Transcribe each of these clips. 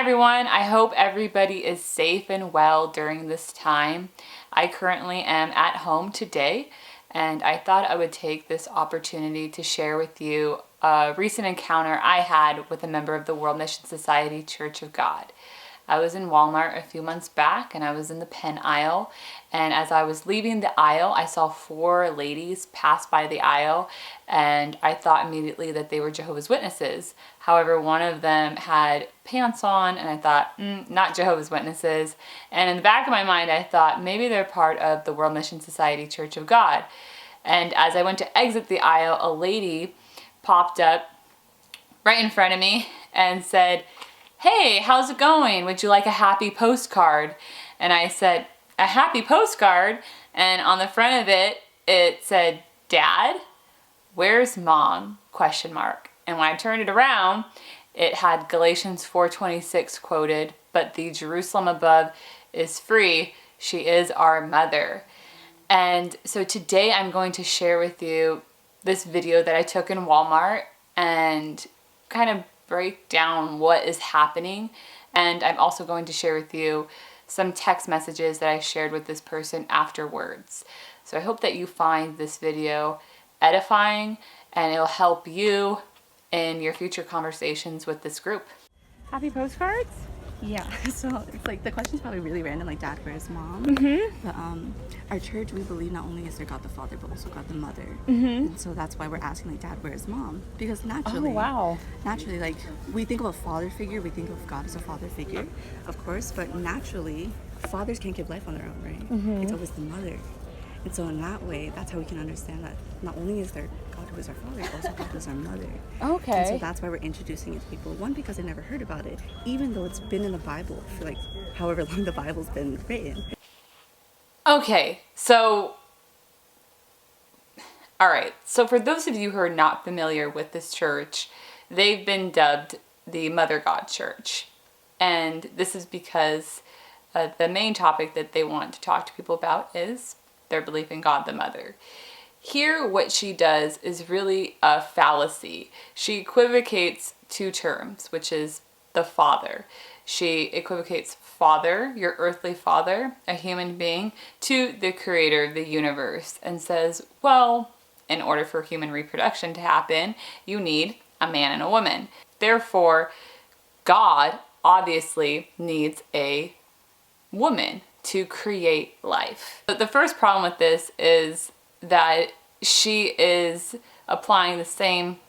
everyone, I hope everybody is safe and well during this time. I currently am at home today, and I thought I would take this opportunity to share with you a recent encounter I had with a member of the World Mission Society Church of God. I was in Walmart a few months back and I was in the pen aisle, and as I was leaving the aisle I saw 4 ladies pass by the aisle, and I thought immediately that they were Jehovah's Witnesses. However, one of them had pants on and I thought, not Jehovah's Witnesses. And in the back of my mind I thought maybe they're part of the World Mission Society Church of God. And as I went to exit the aisle, a lady popped up right in front of me and said, "Hey, how's it going? Would you like a happy postcard?" And I said, "A happy postcard?" And on the front of it, it said, "Dad, where's mom?" ? And when I turned it around, it had Galatians 4:26 quoted, "But the Jerusalem above is free. She is our mother." And so today I'm going to share with you this video that I took in Walmart and kind of break down what is happening. And I'm also going to share with you some text messages that I shared with this person afterwards. So I hope that you find this video edifying and it'll help you in your future conversations with this group. Happy postcards? Yeah, so it's like the question's probably really random, like, Dad, where's mom? But our church, we believe not only is there God the Father, but also God the Mother. And so that's why we're asking, like, Dad, where's mom? Because naturally, like, we think of a father figure, we think of God as a father figure, of course, but naturally, fathers can't give life on their own, right? It's always the mother. And so in that way, that's how we can understand that not only is there God who is our father, but also God who is our mother. Okay. And so that's why we're introducing it to people. One, because they never heard about it, even though it's been in the Bible for like however long the Bible's been written. Okay, so, all right. So for those of you who are not familiar with this church, they've been dubbed the Mother God Church. And this is because the main topic that they want to talk to people about is their belief in God the Mother. Here, what she does is really a fallacy. She equivocates 2 terms, which is the Father. She equivocates Father, your earthly father, a human being, to the creator of the universe, and says, well, in order for human reproduction to happen, you need a man and a woman. Therefore, God obviously needs a woman to create life. But the first problem with this is that she is applying the same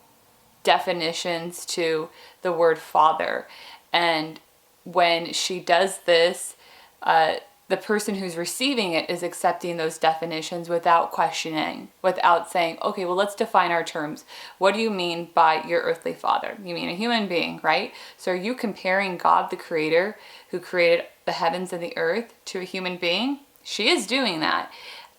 definitions to the word father. And when she does this, the person who's receiving it is accepting those definitions without questioning, without saying, okay, well, let's define our terms. What do you mean by your earthly father? You mean a human being, right? So are you comparing God, the creator, who created the heavens and the earth, to a human being? She is doing that.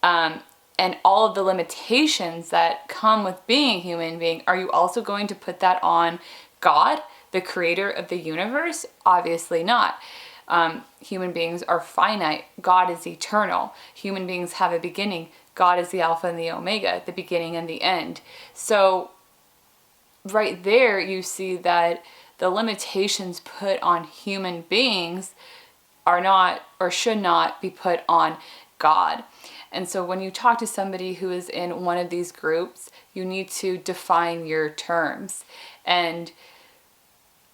And all of the limitations that come with being a human being, are you also going to put that on God, the creator of the universe? Obviously not. Human beings are finite. God is eternal. Human beings have a beginning. God is the Alpha and the Omega, the beginning and the end. So right there you see that the limitations put on human beings are not or should not be put on God. And so when you talk to somebody who is in one of these groups, you need to define your terms. And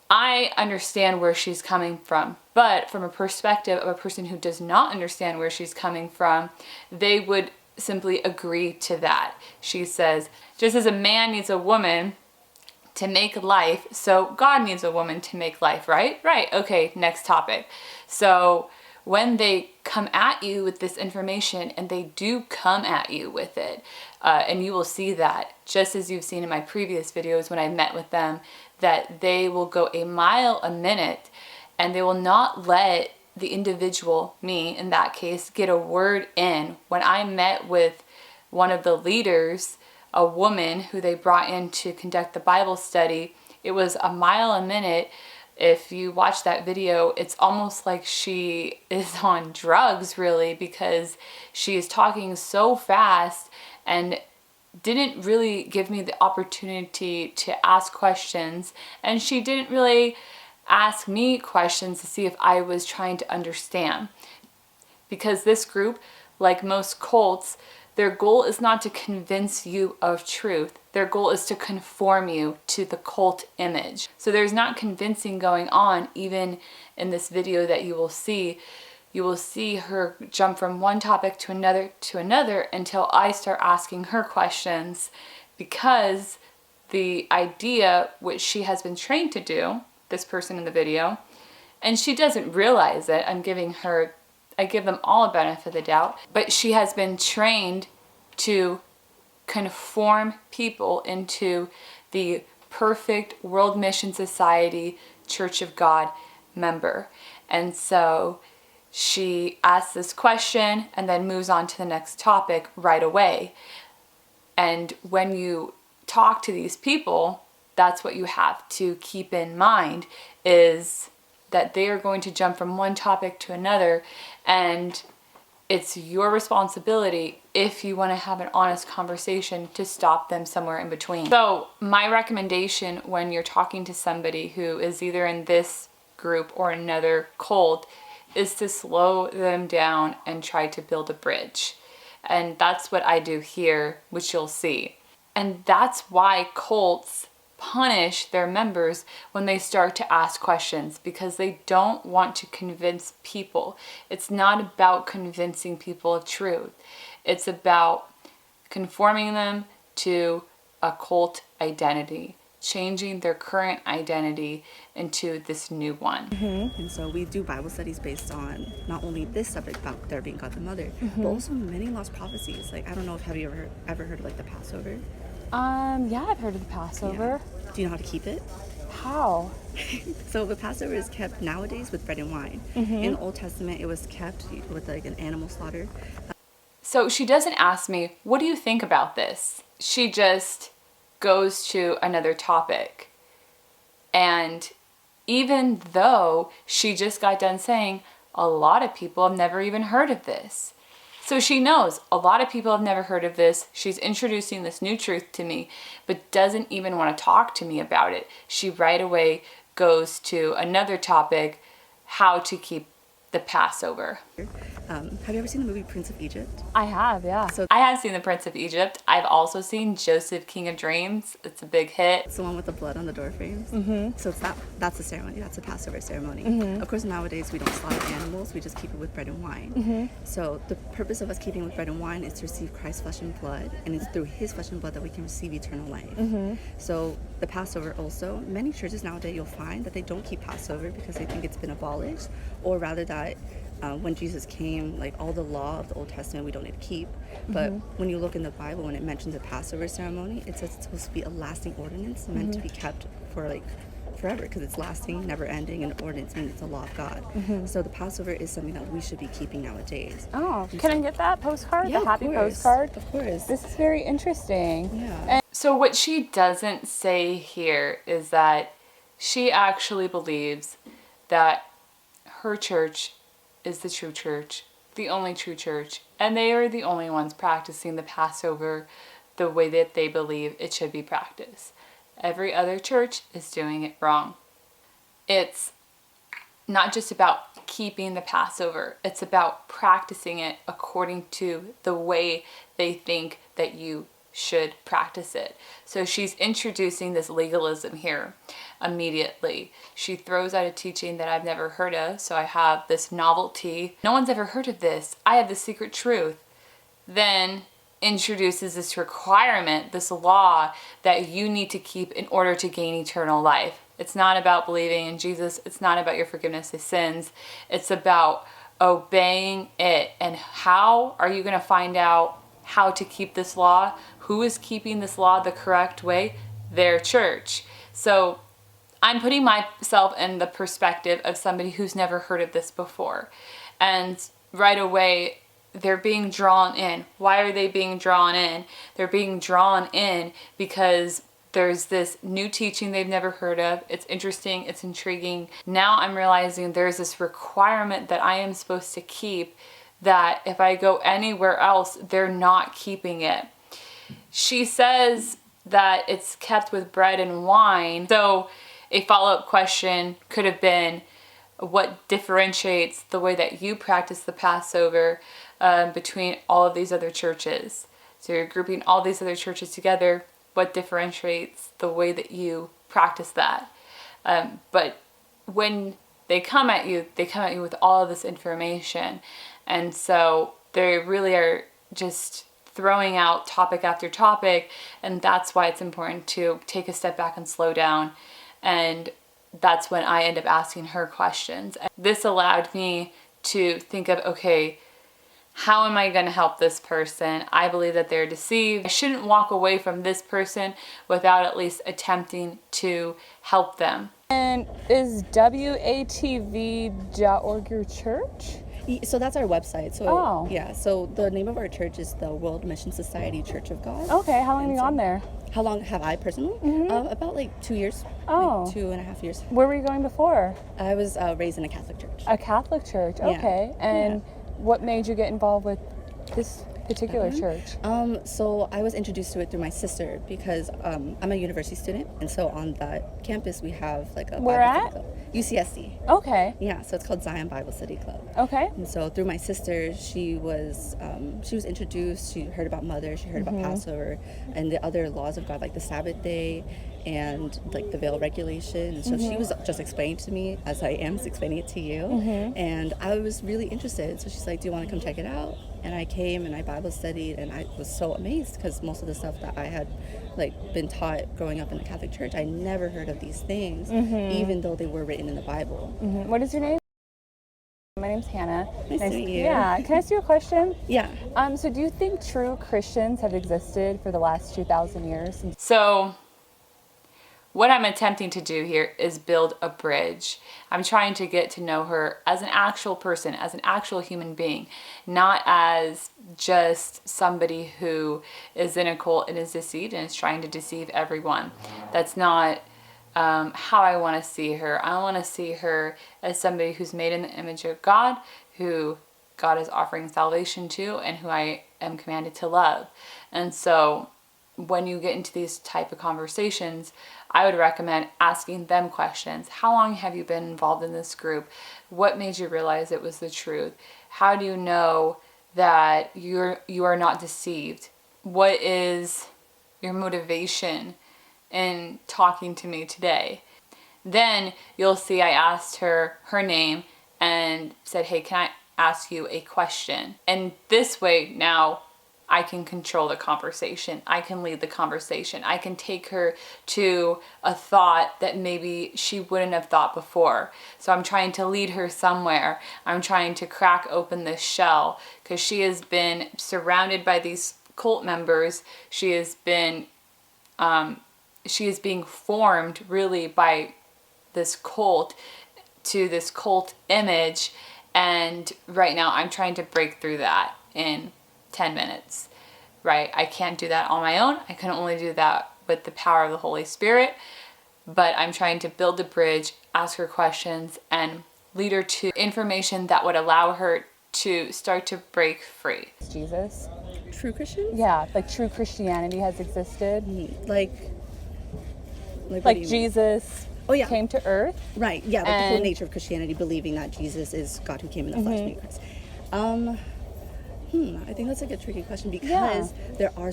I understand where she's coming from, but from a perspective of a person who does not understand where she's coming from, they would simply agree to that. She says, just as a man needs a woman to make life, so God needs a woman to make life, right? Right, okay, next topic. So when they come at you with this information, and they do come at you with it, and you will see that, just as you've seen in my previous videos when I met with them, that they will go a mile a minute, and they will not let the individual, me in that case, get a word in. When I met with one of the leaders, a woman who they brought in to conduct the Bible study, it was a mile a minute. If you watch that video, it's almost like she is on drugs, really, because she is talking so fast and didn't really give me the opportunity to ask questions, and she didn't really ask me questions to see if I was trying to understand. Because this group, like most cults, their goal is not to convince you of truth. Their goal is to conform you to the cult image. So there's not convincing going on. Even in this video that you will see her jump from one topic to another until I start asking her questions, because the idea, which she has been trained to do, this person in the video, and she doesn't realize it. I give them all a benefit of the doubt, but she has been trained to conform people into the perfect World Mission Society Church of God member. And so she asks this question and then moves on to the next topic right away. And when you talk to these people, that's what you have to keep in mind, is that they are going to jump from one topic to another, and it's your responsibility, if you want to have an honest conversation, to stop them somewhere in between. So my recommendation when you're talking to somebody who is either in this group or another cult is to slow them down and try to build a bridge. And that's what I do here, which you'll see. And that's why cults punish their members when they start to ask questions, because they don't want to convince people. It's not about convincing people of truth. It's about conforming them to a cult identity, changing their current identity into this new one. And so we do Bible studies based on not only this subject about there being God the Mother, but also many lost prophecies. Like, I don't know if have you ever heard of like the Passover? Yeah, I've heard of the Passover. Yeah. Do you know how to keep it? How? So the Passover is kept nowadays with bread and wine. In the Old Testament, it was kept with like an animal slaughter. So she doesn't ask me, what do you think about this? She just goes to another topic. And even though she just got done saying, a lot of people have never even heard of this. So she knows a lot of people have never heard of this. She's introducing this new truth to me, but doesn't even want to talk to me about it. She right away goes to another topic, how to keep the Passover. Have you ever seen the movie Prince of Egypt? I have, yeah. So I have seen the Prince of Egypt. I've also seen Joseph, King of Dreams. It's a big hit. It's the one with the blood on the door frames. So it's that's the ceremony. That's a Passover ceremony. Of course, nowadays we don't slaughter animals. We just keep it with bread and wine. So the purpose of us keeping it with bread and wine is to receive Christ's flesh and blood, and it's through His flesh and blood that we can receive eternal life. So the Passover also, many churches nowadays you'll find that they don't keep Passover because they think it's been abolished, or rather that when Jesus came, like all the law of the Old Testament we don't need to keep. But when you look in the Bible, when it mentions a Passover ceremony, it says it's supposed to be a lasting ordinance meant to be kept for like forever, because it's lasting, never ending, and ordinance means it's a law of God. So the Passover is something that we should be keeping nowadays. Oh, can I get that postcard? Yeah, the happy of course. postcard? Of course. This is very interesting. Yeah. And so what she doesn't say here is that she actually believes that her church is the true church, the only true church, and they are the only ones practicing the Passover the way that they believe it should be practiced. Every other church is doing it wrong. It's not just about keeping the Passover, it's about practicing it according to the way they think that you should practice it. So she's introducing this legalism here immediately. She throws out a teaching that I've never heard of, so I have this novelty. No one's ever heard of this. I have the secret truth. Then introduces this requirement, this law that you need to keep in order to gain eternal life. It's not about believing in Jesus. It's not about your forgiveness of sins. It's about obeying it. And how are you going to find out how to keep this law? Who is keeping this law the correct way? Their church. So I'm putting myself in the perspective of somebody who's never heard of this before. And right away, they're being drawn in. Why are they being drawn in? They're being drawn in because there's this new teaching they've never heard of. It's interesting. It's intriguing. Now I'm realizing there's this requirement that I am supposed to keep that if I go anywhere else, they're not keeping it. She says that it's kept with bread and wine. So A follow-up question could have been, what differentiates the way that you practice the Passover between all of these other churches? So you're grouping all these other churches together. What differentiates the way that you practice that? But when they come at you with all of this information. And so they really are just throwing out topic after topic. And that's why it's important to take a step back and slow down. And that's when I end up asking her questions. This allowed me to think of, okay, how am I going to help this person? I believe that they're deceived. I shouldn't walk away from this person without at least attempting to help them. And is WATV.org your church? So that's our website. So Oh. yeah. So the name of our church is the World Mission Society Church of God. Okay, how long have you gone there? How long have I personally? About like 2 years. Oh. Like 2.5 years. Where were you going before? I was raised in a Catholic church. A Catholic church, okay. And what made you get involved with this particular church? So I was introduced to it through my sister because I'm a university student, and so on that campus we have like a Where Bible at? study club. UCSC. Okay. Yeah, so it's called Zion Bible Study Club. Okay. And so through my sister, she was introduced. She heard about Mother. She heard about Passover and the other laws of God, like the Sabbath day and like the veil regulation. And so she was just explaining to me as I am explaining it to you. And I was really interested. So she's like, "Do you want to come check it out?" And I came and I Bible studied, and I was so amazed because most of the stuff that I had like been taught growing up in the Catholic Church, I never heard of these things, even though they were written in the Bible. What is your name? My name's Hannah. Nice to meet you. Yeah. Can I ask you a question? Yeah. So do you think true Christians have existed for the last 2,000 years? So what I'm attempting to do here is build a bridge. I'm trying to get to know her as an actual person, as an actual human being, not as just somebody who is in a cult and is deceived and is trying to deceive everyone. That's not how I want to see her. I want to see her as somebody who's made in the image of God, who God is offering salvation to, and who I am commanded to love. And so when you get into these type of conversations, I would recommend asking them questions. How long have you been involved in this group? What made you realize it was the truth? How do you know that you are not deceived? What is your motivation in talking to me today? Then you'll see I asked her name and said, "Hey, can I ask you a question?" And this way now I can control the conversation. I can lead the conversation. I can take her to a thought that maybe she wouldn't have thought before. So I'm trying to lead her somewhere. I'm trying to crack open this shell because she has been surrounded by these cult members. She is being formed really by this cult, to this cult image. And right now I'm trying to break through that in 10 minutes, right? I can't do that on my own. I can only do that with the power of the Holy Spirit, but I'm trying to build a bridge, ask her questions, and lead her to information that would allow her to start to break free. Jesus? True Christians? Yeah, like true Christianity has existed. Like what do you mean? Jesus came to earth. Right, yeah, like the whole nature of Christianity, believing that Jesus is God who came in the flesh, made Christ. I think that's like a tricky question because there are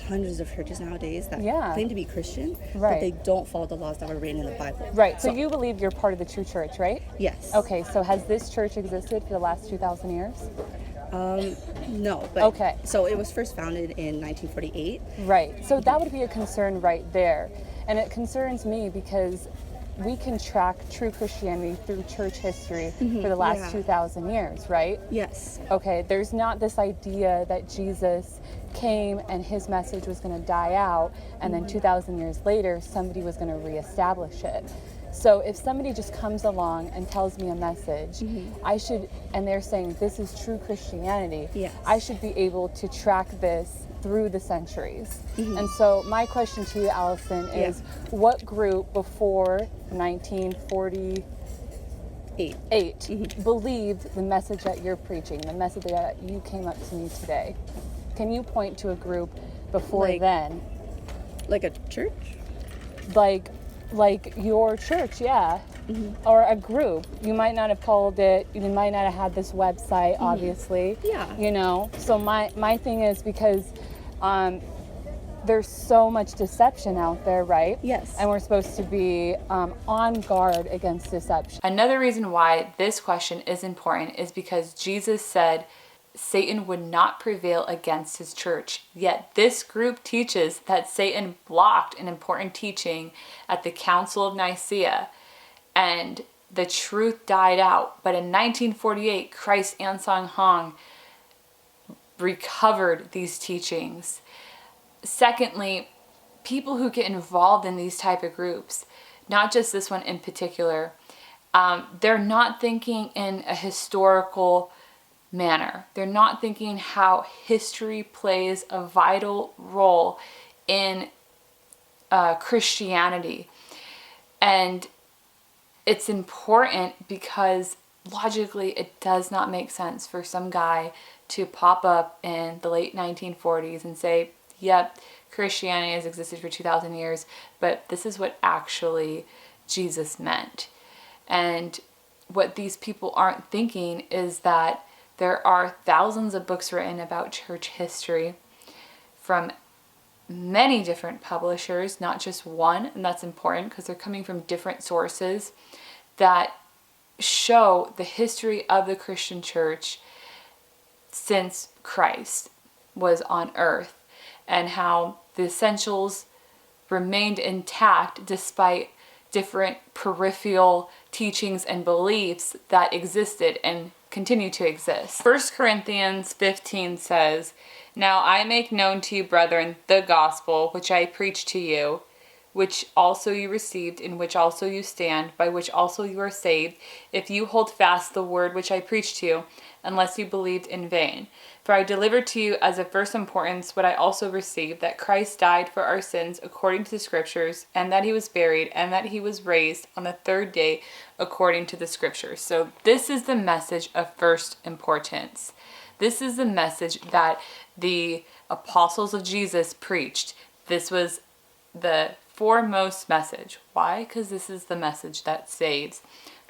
hundreds of churches nowadays that claim to be Christian, but they don't follow the laws that were written in the Bible. Right, so you believe you're part of the true church, right? Yes. Okay, so has this church existed for the last 2,000 years? No, but so it was first founded in 1948. Right, so that would be a concern right there. And it concerns me because we can track true Christianity through church history for the last 2,000 years, right? Yes. Okay, there's not this idea that Jesus came and his message was going to die out, and then 2,000 years later, somebody was going to reestablish it. So if somebody just comes along and tells me a message, I should, and they're saying this is true Christianity, I should be able to track this through the centuries. And so my question to you, Allison, is what group before 1948 believed the message that you're preaching, the message that you came up to me today? Can you point to a group before then? Like a church? Like like your church, yeah, or a group. You might not have called it, you might not have had this website, obviously. Yeah. You know, so my thing is because there's so much deception out there, right? Yes. And we're supposed to be on guard against deception. Another reason why this question is important is because Jesus said Satan would not prevail against his church. Yet this group teaches that Satan blocked an important teaching at the Council of Nicaea, and the truth died out. But in 1948, Christ Ansong Hong recovered these teachings. Secondly, people who get involved in these type of groups, not just this one in particular, they're not thinking in a historical manner. They're not thinking how history plays a vital role in Christianity. And it's important because logically it does not make sense for some guy to pop up in the late 1940s and say, yep, Christianity has existed for 2,000 years, but this is what actually Jesus meant. And what these people aren't thinking is that there are thousands of books written about church history from many different publishers, not just one, and that's important because they're coming from different sources that show the history of the Christian church since Christ was on earth, and how the essentials remained intact despite different peripheral teachings and beliefs that existed and continue to exist. 1 Corinthians 15 says, "Now I make known to you, brethren, the gospel which I preached to you, which also you received, in which also you stand, by which also you are saved, if you hold fast the word which I preached to you, unless you believed in vain. For I delivered to you as of first importance what I also received, that Christ died for our sins according to the Scriptures, and that he was buried, and that he was raised on the third day according to the Scriptures." So this is the message of first importance. This is the message that the apostles of Jesus preached. This was the foremost message. Why? Because this is the message that saves.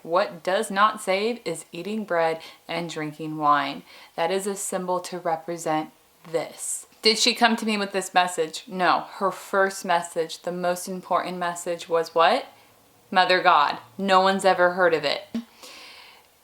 What does not save is eating bread and drinking wine. That is a symbol to represent this. Did she come to me with this message? No. Her first message, the most important message, was what? Mother God. No one's ever heard of it.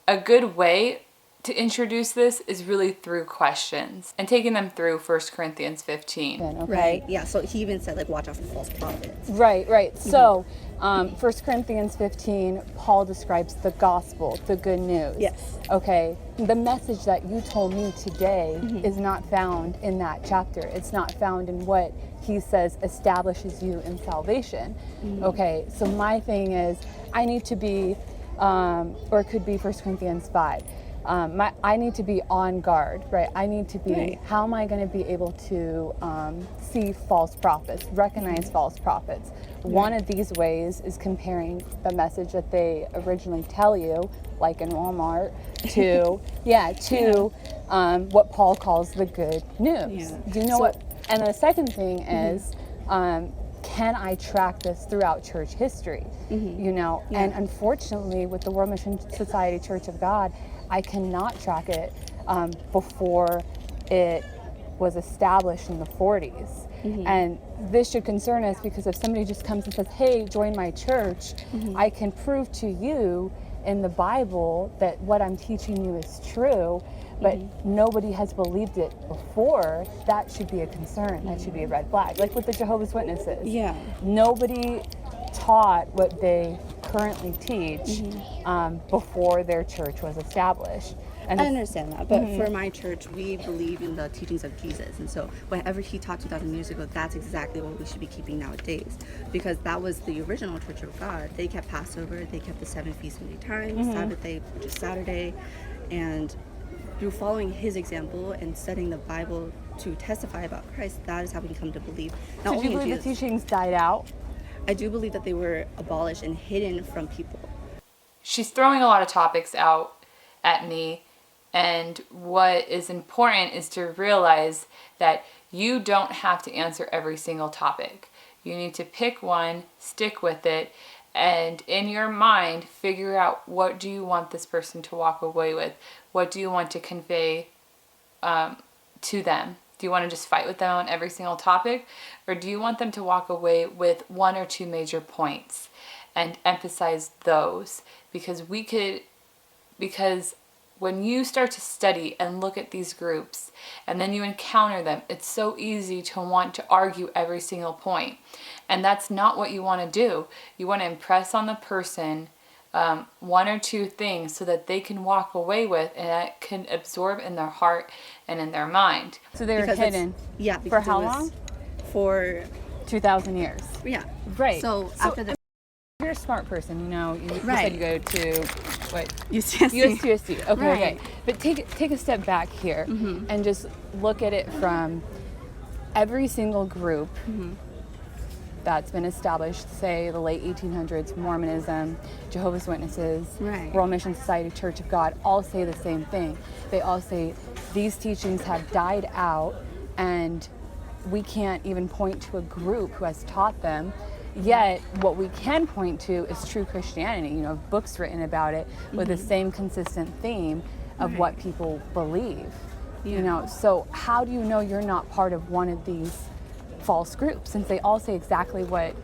A good way to introduce this is really through questions and taking them through 1 Corinthians 15. Okay. Right. Yeah. So he even said, like, watch out for false prophets. Right. So, 1 Corinthians 15, Paul describes the gospel, the good news. Yes. Okay. The message that you told me today is not found in that chapter. It's not found in what he says establishes you in salvation. Okay. So my thing is, I need to be, or it could be 1 Corinthians 5. I need to be on guard, right? I need to be, Right. how am I going to be able to see false prophets, recognize false prophets? One of these ways is comparing the message that they originally tell you, like in Walmart, to, what Paul calls the good news. Yeah. Do you know So- what? And the second thing is, can I track this throughout church history? You know, and unfortunately with the World Mission Society Church of God, I cannot track it before it was established in the 40s. And this should concern us because if somebody just comes and says, hey, join my church, I can prove to you in the Bible that what I'm teaching you is true, but nobody has believed it before. That should be a concern. That should be a red flag. Like with the Jehovah's Witnesses. Yeah. Nobody taught what they currently teach before their church was established. And I understand that, but for my church, we believe in the teachings of Jesus, and so whatever he taught 2,000 years ago, that's exactly what we should be keeping nowadays, because that was the original Church of God. They kept Passover, they kept the 7 feasts of times, Sabbath day, which is Saturday, and through following his example and studying the Bible to testify about Christ, that is how we come to believe. Not so do only you in believe the Jesus. teachings died out? I do believe that they were abolished and hidden from people. She's throwing a lot of topics out at me, and what is important is to realize that you don't have to answer every single topic. You need to pick one, stick with it, and in your mind, figure out what do you want this person to walk away with? What do you want to convey to them? Do you want to just fight with them on every single topic? Or do you want them to walk away with one or two major points and emphasize those? Because when you start to study and look at these groups and then you encounter them, it's so easy to want to argue every single point. And that's not what you want to do. You want to impress on the person one or two things so that they can walk away with and that can absorb in their heart and in their mind. So they were Because hidden. Yeah. For how it was long? For 2,000 years. yeah. Right. So after the You're a smart person, you know. You Right. said you go to what? UCSC. USC. Okay, Right. okay. But take a step back here and just look at it from every single group that's been established, say the late 1800s, Mormonism, Jehovah's Witnesses, Right. World Mission Society, Church of God, all say the same thing. They all say these teachings have died out and we can't even point to a group who has taught them. Yet, what we can point to is true Christianity, you know, books written about it with the same consistent theme of what people believe. Yeah. You know, so how do you know you're not part of one of these false groups, since they all say exactly what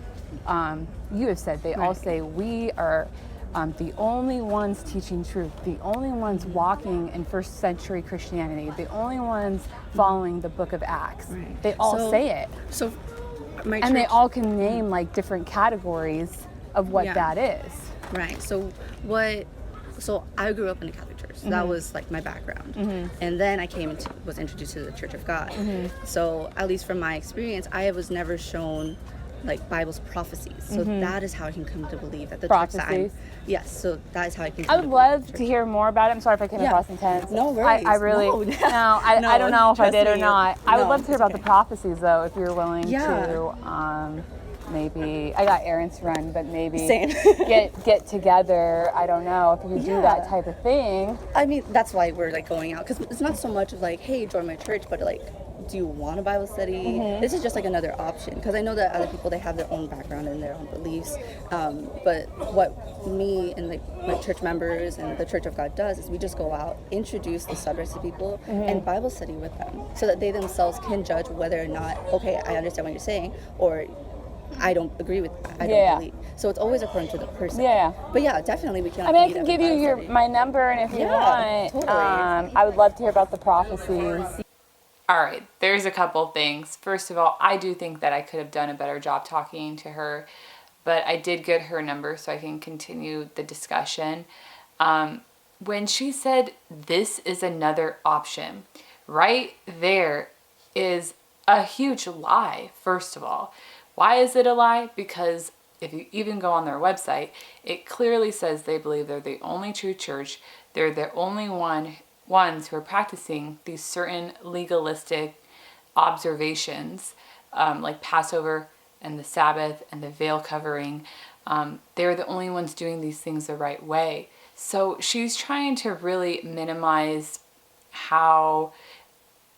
you have said? They all say we are the only ones teaching truth, the only ones walking in first century Christianity, the only ones following the book of Acts. Right. They all say it. So my And they church- all can name like different categories of what Yeah. that is. Right. So I grew up in a Catholic church. So that was like my background. And then I was introduced to the Church of God. So at least from my experience, I was never shown like Bible's prophecies. So that is how I can come to believe that the church that Prophecies? yes, so that is how I can come I to would believe love the to church. hear more about it. I'm sorry if I came Yeah. across intense. No worries. I really, No. I don't know if I trust did or me. not. I would No, love to hear it's about the okay. prophecies though, if you're willing Yeah. to. Maybe I got errands to run, but maybe Same. get together. I don't know if you do Yeah. that type of thing. I mean, that's why we're like going out, because it's not so much of like, hey, join my church, but like, do you want a Bible study? This is just like another option, because I know that other people, they have their own background and their own beliefs, but what me and like my church members and the Church of God does is we just go out, introduce the subjects to people, and Bible study with them, so that they themselves can judge whether or not, okay, I understand what you're saying, or I don't agree with that. I Yeah. don't believe. So it's always according to the person. Yeah. But yeah, definitely we can. I mean, I can give you my number, and if you want, totally. I would love to hear about the prophecies. All right, there's a couple things. First of all, I do think that I could have done a better job talking to her, but I did get her number so I can continue the discussion. When she said, this is another option, right there is a huge lie, first of all. Why is it a lie? Because if you even go on their website, it clearly says they believe they're the only true church. They're the only ones who are practicing these certain legalistic observations, like Passover and the Sabbath and the veil covering. They're the only ones doing these things the right way. So she's trying to really minimize how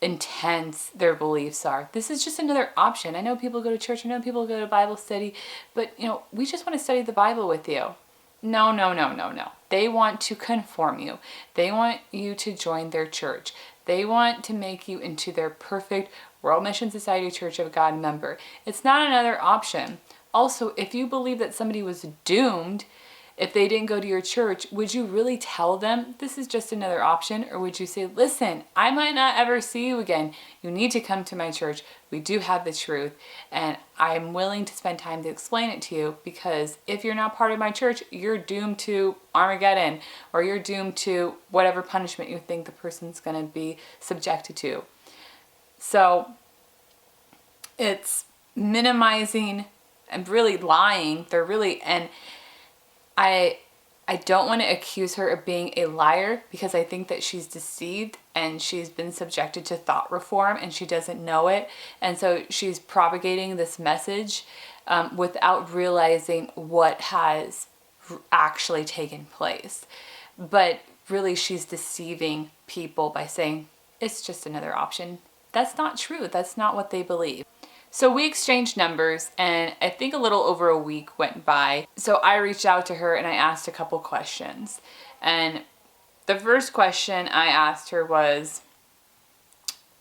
intense their beliefs are. This is just another option. I know people go to church, I know people go to Bible study, but we just want to study the Bible with you. No. They want to conform you. They want you to join their church. They want to make you into their perfect World Mission Society Church of God member. It's not another option. Also, if you believe that somebody was doomed if they didn't go to your church, would you really tell them this is just another option? Or would you say, listen, I might not ever see you again. You need to come to my church. We do have the truth. And I'm willing to spend time to explain it to you, because if you're not part of my church, you're doomed to Armageddon, or you're doomed to whatever punishment you think the person's going to be subjected to. So it's minimizing and really lying. I don't want to accuse her of being a liar, because I think that she's deceived and she's been subjected to thought reform and she doesn't know it. And so she's propagating this message without realizing what has actually taken place. But really, she's deceiving people by saying it's just another option. That's not true. That's not what they believe. So we exchanged numbers, and I think a little over a week went by. So I reached out to her and I asked a couple questions. And the first question I asked her was,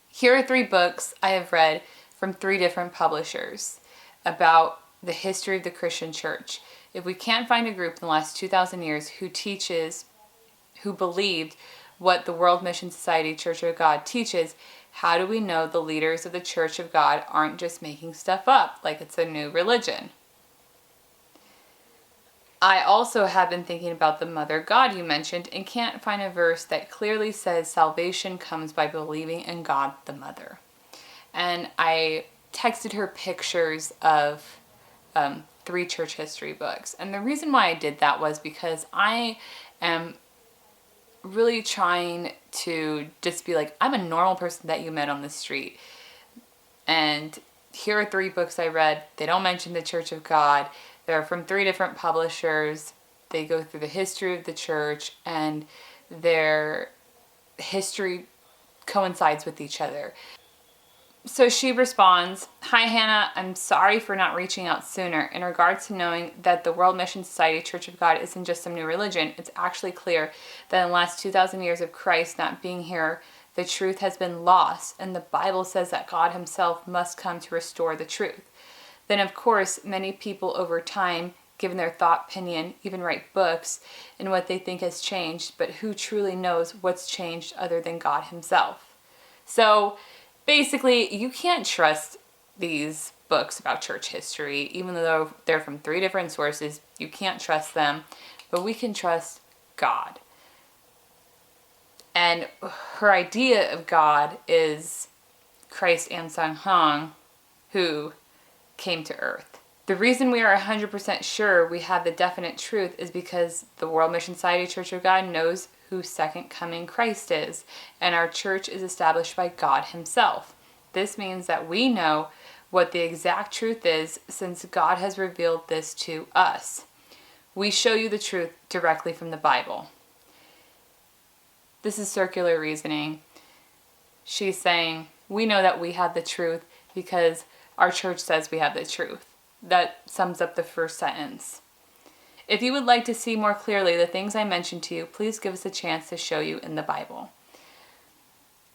here are 3 books I have read from 3 different publishers about the history of the Christian church. If we can't find a group in the last 2,000 years who believed what the World Mission Society Church of God teaches, how do we know the leaders of the Church of God aren't just making stuff up like it's a new religion? I also have been thinking about the Mother God you mentioned and can't find a verse that clearly says salvation comes by believing in God the Mother. And I texted her pictures of 3 church history books. And the reason why I did that was because I am really trying to just be like, I'm a normal person that you met on the street. And here are 3 books I read. They don't mention the Church of God. They're from 3 different publishers. They go through the history of the church, and their history coincides with each other. So she responds, "Hi Hannah, I'm sorry for not reaching out sooner. In regards to knowing that the World Mission Society Church of God isn't just some new religion, it's actually clear that in the last 2,000 years of Christ not being here, the truth has been lost, and the Bible says that God himself must come to restore the truth. Then of course, many people over time, given their thought, opinion, even write books in what they think has changed, but who truly knows what's changed other than God himself?" So basically, you can't trust these books about church history, even though they're from 3 different sources. You can't trust them, but we can trust God. And her idea of God is Christ Ansang Hong, who came to earth. The reason we are 100% sure we have the definite truth is because the World Mission Society Church of God knows who second coming Christ is, and our church is established by God himself. This means that we know what the exact truth is since God has revealed this to us. We show you the truth directly from the Bible. This is circular reasoning. She's saying, we know that we have the truth because our church says we have the truth. That sums up the first sentence. If you would like to see more clearly the things I mentioned to you, please give us a chance to show you in the Bible.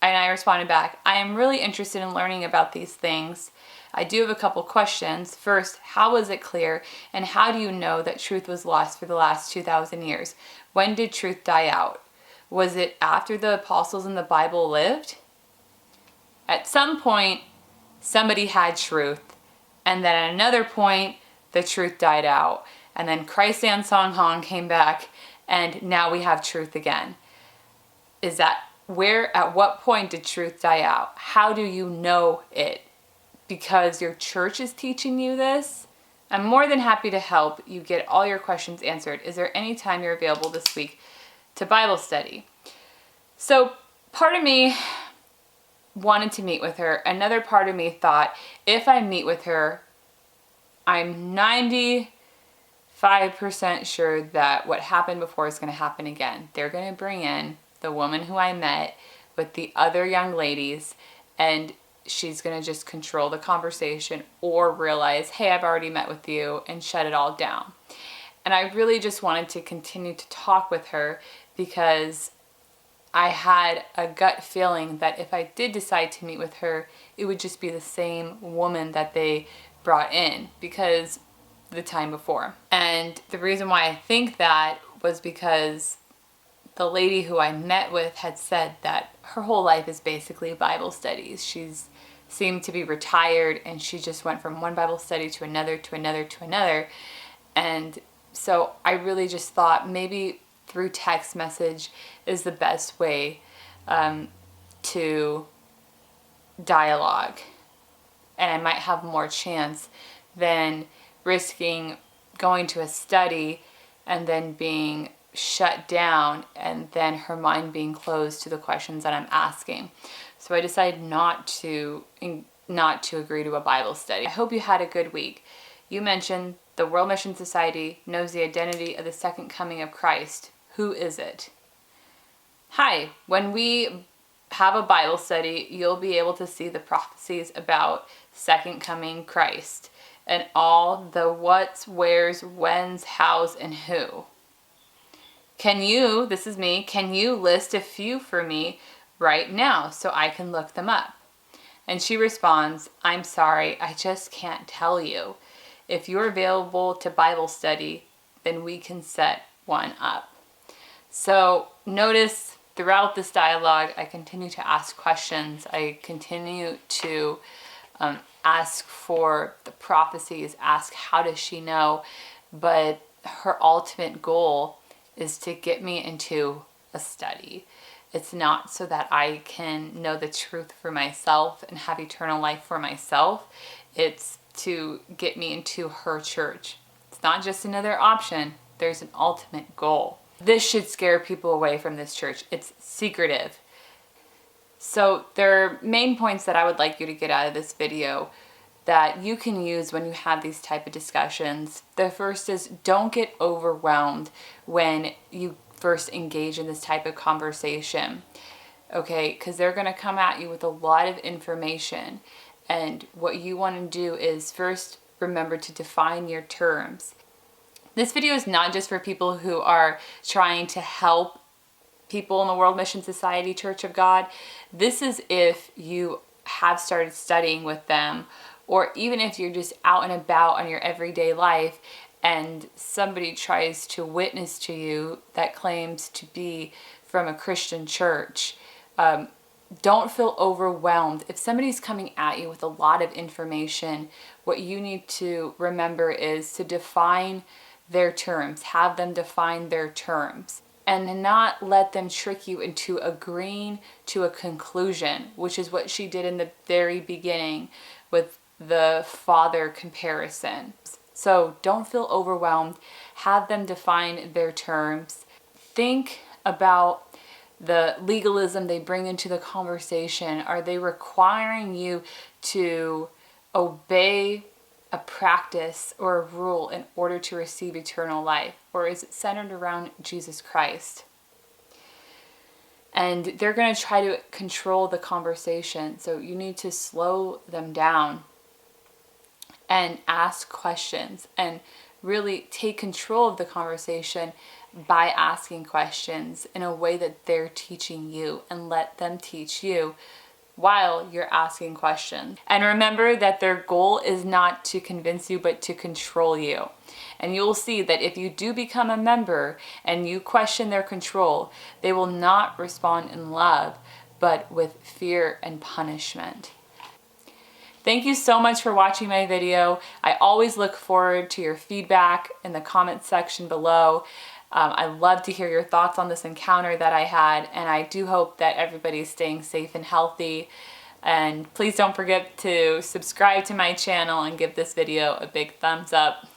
And I responded back, I am really interested in learning about these things. I do have a couple questions. First, how was it clear? And how do you know that truth was lost for the last 2,000 years? When did truth die out? Was it after the apostles in the Bible lived? At some point, somebody had truth. And then at another point, the truth died out. And then Christ Ansang Hong came back, and now we have truth again. Is that where, at what point did truth die out? How do you know it? Because your church is teaching you this? I'm more than happy to help you get all your questions answered. Is there any time you're available this week to Bible study? So part of me wanted to meet with her. Another part of me thought, if I meet with her, I'm 95% sure that what happened before is going to happen again. They're going to bring in the woman who I met with the other young ladies, and she's going to just control the conversation or realize, hey, I've already met with you, and shut it all down. And I really just wanted to continue to talk with her because I had a gut feeling that if I did decide to meet with her, it would just be the same woman that they brought in because the time before. And the reason why I think that was because the lady who I met with had said that her whole life is basically Bible studies. She's seemed to be retired, and she just went from one Bible study to another, to another, to another. And so I really just thought maybe through text message is the best way to dialogue. And I might have more chance than risking going to a study and then being shut down and then her mind being closed to the questions that I'm asking. So I decided not to agree to a Bible study. I hope you had a good week. You mentioned the World Mission Society knows the identity of the second coming of Christ. Who is it? Hi, when we have a Bible study, you'll be able to see the prophecies about second coming Christ and all the what's, where's, when's, how's, and who. Can you, this is me, can you list a few for me right now so I can look them up? And she responds, I'm sorry, I just can't tell you. If you're available to Bible study, then we can set one up. So notice throughout this dialogue, I continue to ask questions. I continue to ask for the prophecies, ask how does she know, but her ultimate goal is to get me into a study. It's not so that I can know the truth for myself and have eternal life for myself. It's to get me into her church. It's not just another option. There's an ultimate goal. This should scare people away from this church. It's secretive. So there are main points that I would like you to get out of this video that you can use when you have these type of discussions. The first is, don't get overwhelmed when you first engage in this type of conversation, okay? Because they're going to come at you with a lot of information, and what you want to do is first remember to define your terms. This video is not just for people who are trying to help people in the World Mission Society Church of God. This is if you have started studying with them, or even if you're just out and about on your everyday life and somebody tries to witness to you that claims to be from a Christian church. Don't feel overwhelmed. If somebody's coming at you with a lot of information, what you need to remember is to define their terms. Have them define their terms. And not let them trick you into agreeing to a conclusion, which is what she did in the very beginning with the father comparison. So don't feel overwhelmed. Have them define their terms. Think about the legalism they bring into the conversation. Are they requiring you to obey a practice or a rule in order to receive eternal life? Or is it centered around Jesus Christ? And they're going to try to control the conversation. So you need to slow them down and ask questions and really take control of the conversation by asking questions in a way that they're teaching you, and let them teach you while you're asking questions. And remember that their goal is not to convince you, but to control you. And you'll see that if you do become a member and you question their control, they will not respond in love, but with fear and punishment. Thank you so much for watching my video. I always look forward to your feedback in the comments section below. I love to hear your thoughts on this encounter that I had, and I do hope that everybody's staying safe and healthy. And please don't forget to subscribe to my channel and give this video a big thumbs up.